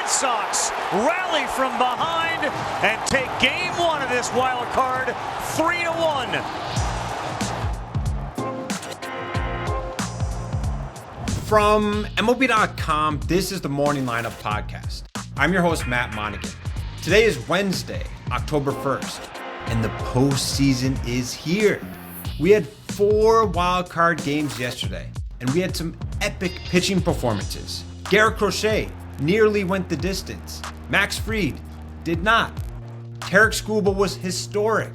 Sox rally from behind and take game one of this wild card 3-1. From MLB.com, this is the Morning Lineup Podcast. I'm your host, Matt Monaghan. Today is Wednesday, October 1st, and the postseason is here. We had 4 wild card games yesterday, and we had some epic pitching performances. Garrett Crochet nearly went the distance. Max Fried did not. Tarik Skubal was historic.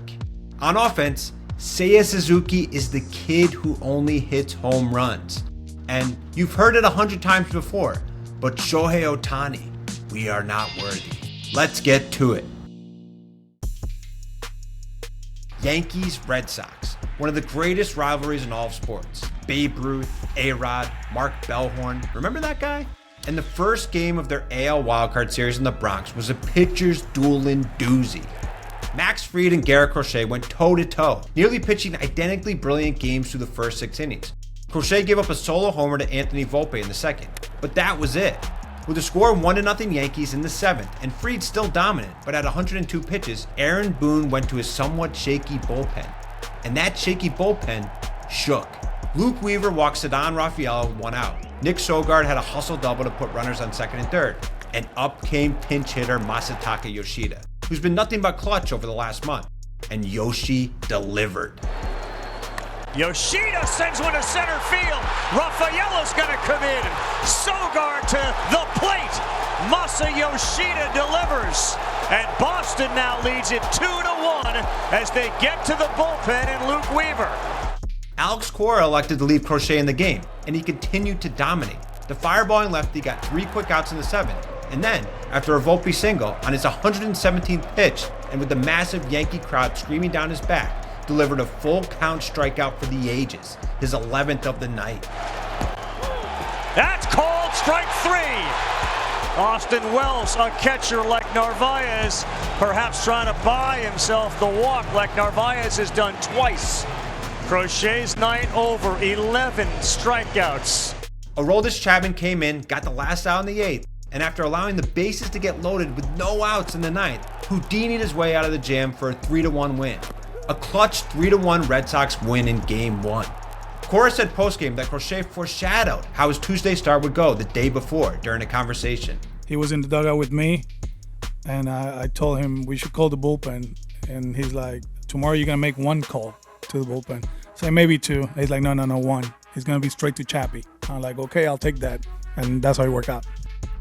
On offense, Seiya Suzuki is the kid who only hits home runs. And you've heard it 100 times before, but Shohei Ohtani, we are not worthy. Let's get to it. Yankees, Red Sox, one of the greatest rivalries in all of sports. Babe Ruth, A-Rod, Mark Bellhorn, remember that guy? And the first game of their AL wildcard series in the Bronx was a pitcher's dueling doozy. Max Fried and Garrett Crochet went toe-to-toe, nearly pitching identically brilliant games through the first 6 innings. Crochet gave up a solo homer to Anthony Volpe in the second, but that was it. With a score of 1-0 Yankees in the 7th, and Fried still dominant, but at 102 pitches, Aaron Boone went to his somewhat shaky bullpen. And that shaky bullpen shook. Luke Weaver walked Ceddanne Rafaela with 1 out. Nick Sogard had a hustle double to put runners on second and third. And up came pinch hitter Masataka Yoshida, who's been nothing but clutch over the last month. And Yoshi delivered. Yoshida sends one to center field. Rafaela's gonna come in. Sogard to the plate. Masa Yoshida delivers. And Boston now leads it 2-1 as they get to the bullpen and Luke Weaver. Alex Cora elected to leave Crochet in the game, and he continued to dominate. The fireballing lefty got 3 quick outs in the 7th, and then, after a Volpe single on his 117th pitch, and with the massive Yankee crowd screaming down his back, delivered a full count strikeout for the ages, his 11th of the night. That's called strike 3. Austin Wells, a catcher like Narvaez, perhaps trying to buy himself the walk like Narvaez has done twice. Crochet's night over, 11 strikeouts. Aroldis Chapman came in, got the last out in the 8th, and after allowing the bases to get loaded with no outs in the 9th, Houdini'd his way out of the jam for a 3-1 win. A clutch 3-1 Red Sox win in Game 1. Cora said postgame that Crochet foreshadowed how his Tuesday start would go the day before during a conversation. He was in the dugout with me, and I told him we should call the bullpen. And he's like, tomorrow you're going to make 1 call to the bullpen. So maybe 2. He's like, no, 1. He's going to be straight to Chappie. I'm like, okay, I'll take that. And that's how it worked out.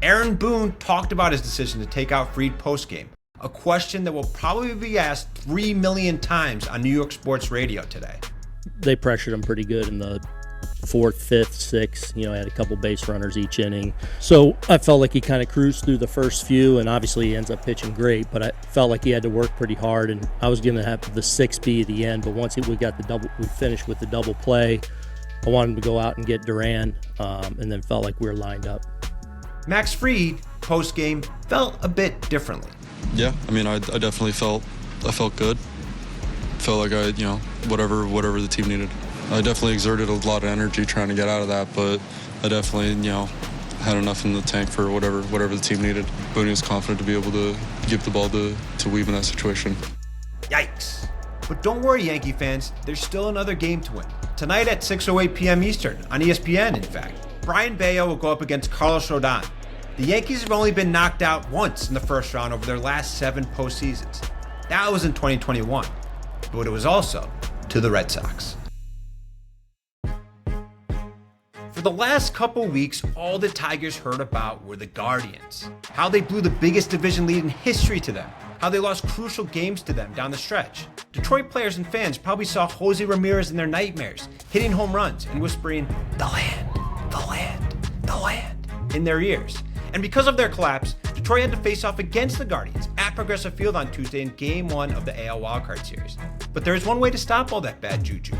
Aaron Boone talked about his decision to take out Fried postgame, a question that will probably be asked 3 million times on New York sports radio today. They pressured him pretty good in the 4th, 5th, 6th. Had a couple base runners each inning. So I felt like he kind of cruised through the first few, and obviously he ends up pitching great, but I felt like he had to work pretty hard, and I was going to have the 6 be at the end, but once we finished with the double play, I wanted him to go out and get Duran, and then felt like we were lined up. Max Fried, post-game, felt a bit differently. Yeah, I definitely felt good. Felt like whatever the team needed. I definitely exerted a lot of energy trying to get out of that, but I definitely, had enough in the tank for whatever the team needed. Boone was confident to be able to give the ball to Weave in that situation. Yikes. But don't worry, Yankee fans, there's still another game to win. Tonight at 6:08 p.m. Eastern, on ESPN, in fact, Brian Bayo will go up against Carlos Rodon. The Yankees have only been knocked out once in the first round over their last 7 postseasons. That was in 2021, but it was also to the Red Sox. For the last couple weeks, all the Tigers heard about were the Guardians. How they blew the biggest division lead in history to them. How they lost crucial games to them down the stretch. Detroit players and fans probably saw Jose Ramirez in their nightmares, hitting home runs and whispering, "The land, the land, the land," in their ears. And because of their collapse, Detroit had to face off against the Guardians at Progressive Field on Tuesday in Game 1 of the AL Wildcard Series. But there is one way to stop all that bad juju.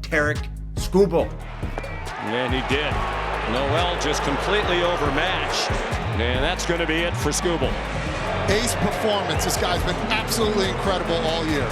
Tarik Skubal. And he did. Noel just completely overmatched. And that's going to be it for Skubal. Ace performance. This guy's been absolutely incredible all year.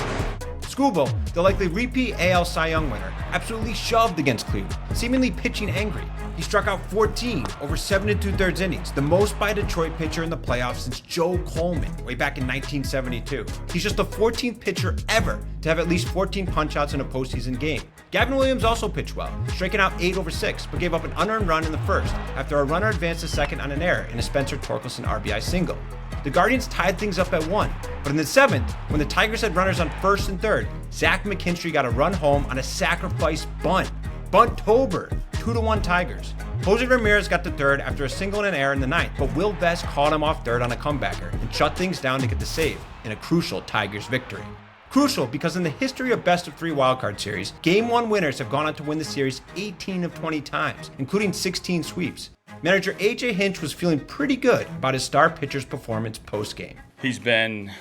Skubal, the likely repeat AL Cy Young winner, absolutely shoved against Cleveland, seemingly pitching angry. He struck out 14 over 7 2/3 innings, the most by a Detroit pitcher in the playoffs since Joe Coleman way back in 1972. He's just the 14th pitcher ever to have at least 14 punch-outs in a postseason game. Gavin Williams also pitched well, striking out 8 over 6, but gave up an unearned run in the first after a runner advanced to second on an error in a Spencer Torkelson RBI single. The Guardians tied things up at 1, but in the 7th, when the Tigers had runners on first and third, Zach McKinstry got a run home on a sacrifice bunt. Bunt-tober, 2-1 Tigers. Jose Ramirez got to third after a single and an error in the 9th, but Will Vest caught him off third on a comebacker and shut things down to get the save in a crucial Tigers victory. Crucial because in the history of best-of-3 wildcard series, Game 1 winners have gone on to win the series 18 of 20 times, including 16 sweeps. Manager A.J. Hinch was feeling pretty good about his star pitcher's performance post-game. He's been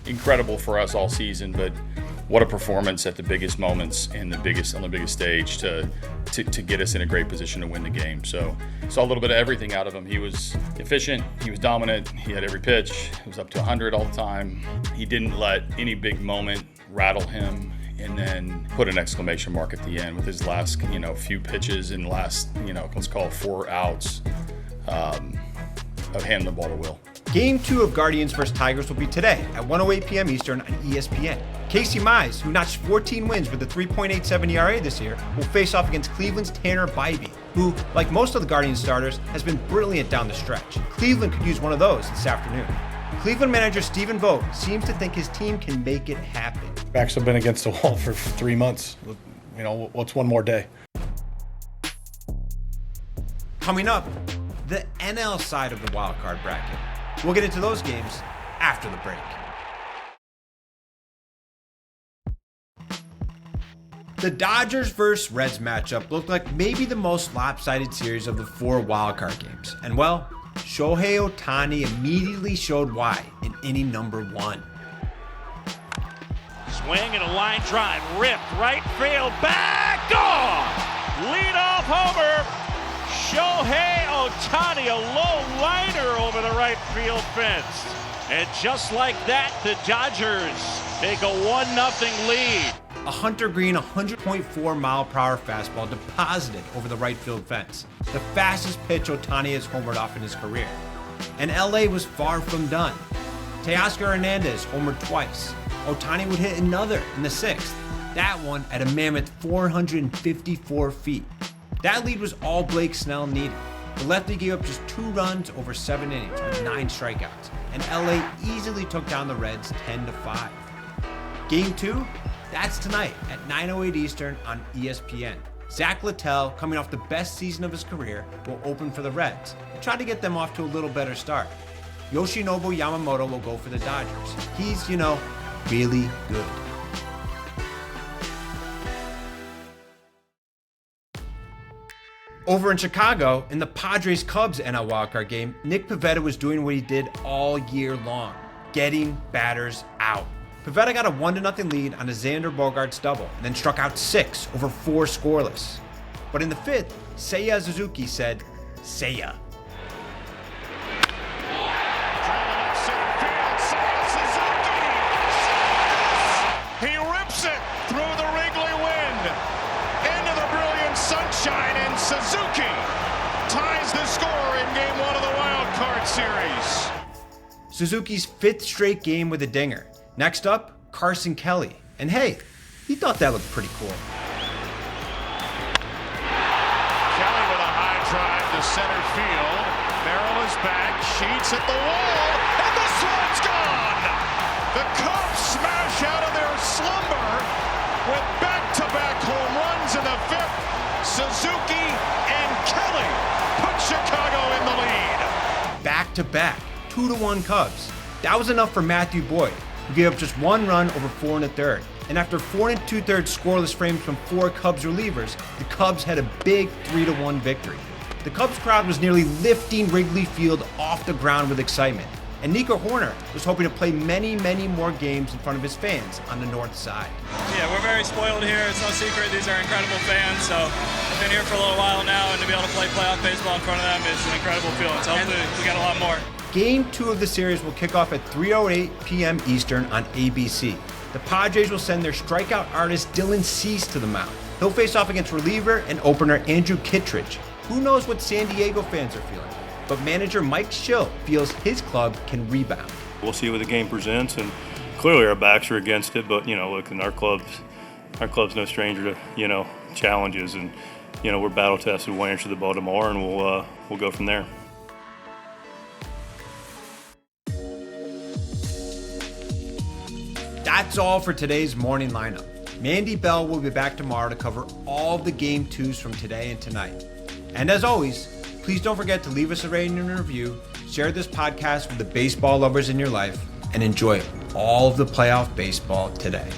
incredible for us all season, but what a performance at the biggest moments and on the biggest stage to get us in a great position to win the game. So saw a little bit of everything out of him. He was efficient, he was dominant, he had every pitch, he was up to 100 all the time. He didn't let any big moment rattle him, and then put an exclamation mark at the end with his last few pitches and last let's call it 4 outs of handing the ball to Will. Game 2 of Guardians vs. Tigers will be today at 1:08 p.m. Eastern on ESPN. Casey Mize, who notched 14 wins with a 3.87 ERA this year, will face off against Cleveland's Tanner Bybee, who, like most of the Guardians starters, has been brilliant down the stretch. Cleveland could use one of those this afternoon. Cleveland manager Stephen Vogt seems to think his team can make it happen. Backs have been against the wall for 3 months. What's one more day? Coming up, the NL side of the wildcard bracket. We'll get into those games after the break. The Dodgers vs. Reds matchup looked like maybe the most lopsided series of the 4 wildcard games. And well, Shohei Ohtani immediately showed why in inning number 1. Swing and a line drive, ripped right field, back, gone! Leadoff homer, Shohei Ohtani, a low liner over the right field fence. And just like that, the Dodgers take a 1-0 lead. A Hunter Green 100.4-mile-per-hour fastball deposited over the right field fence, the fastest pitch Ohtani has homered off in his career. And LA was far from done. Teoscar Hernandez homered twice. Ohtani would hit another in the 6th, that one at a mammoth 454 feet. That lead was all Blake Snell needed. The lefty gave up just 2 runs over 7 innings with 9 strikeouts, and LA easily took down the Reds 10-5. Game 2? That's tonight at 9:08 Eastern on ESPN. Zach Littell, coming off the best season of his career, will open for the Reds and try to get them off to a little better start. Yoshinobu Yamamoto will go for the Dodgers. He's, really good. Over in Chicago, in the Padres-Cubs NL wildcard game, Nick Pivetta was doing what he did all year long, getting batters out. Pivetta got a 1-0 lead on a Xander Bogaerts double and then struck out 6 over 4 scoreless. But in the 5th, Seiya Suzuki said, "Seiya." He rips it through the Wrigley wind into the brilliant sunshine, and Suzuki ties the score in Game 1 of the Wild Card Series. Suzuki's 5th straight game with a dinger. Next up, Carson Kelly. And hey, he thought that looked pretty cool. Kelly with a high drive to center field. Merrill is back, Sheets at the wall, and this one's gone! The Cubs smash out of their slumber with back-to-back home runs in the 5th. Suzuki and Kelly put Chicago in the lead. Back-to-back, 2-1 Cubs. That was enough for Matthew Boyd, who gave up just 1 run over 4 1/3. And after 4 2/3 scoreless frames from 4 Cubs relievers, the Cubs had a big 3-1 victory. The Cubs crowd was nearly lifting Wrigley Field off the ground with excitement. And Nico Horner was hoping to play many, many more games in front of his fans on the north side. Yeah, we're very spoiled here. It's no secret. These are incredible fans. So I've been here for a little while now, and to be able to play playoff baseball in front of them is an incredible feeling. So hopefully we got a lot more. Game 2 of the series will kick off at 3:08 p.m. Eastern on ABC. The Padres will send their strikeout artist Dylan Cease to the mound. He'll face off against reliever and opener Andrew Kittredge. Who knows what San Diego fans are feeling? But manager Mike Schill feels his club can rebound. We'll see what the game presents, and clearly our backs are against it. But look, and our club's no stranger to challenges, and we're battle tested. We'll answer the ball tomorrow, and we'll go from there. That's all for today's morning lineup. Mandy Bell will be back tomorrow to cover all of the game twos from today and tonight. And as always, please don't forget to leave us a rating and a review, share this podcast with the baseball lovers in your life, and enjoy all of the playoff baseball today.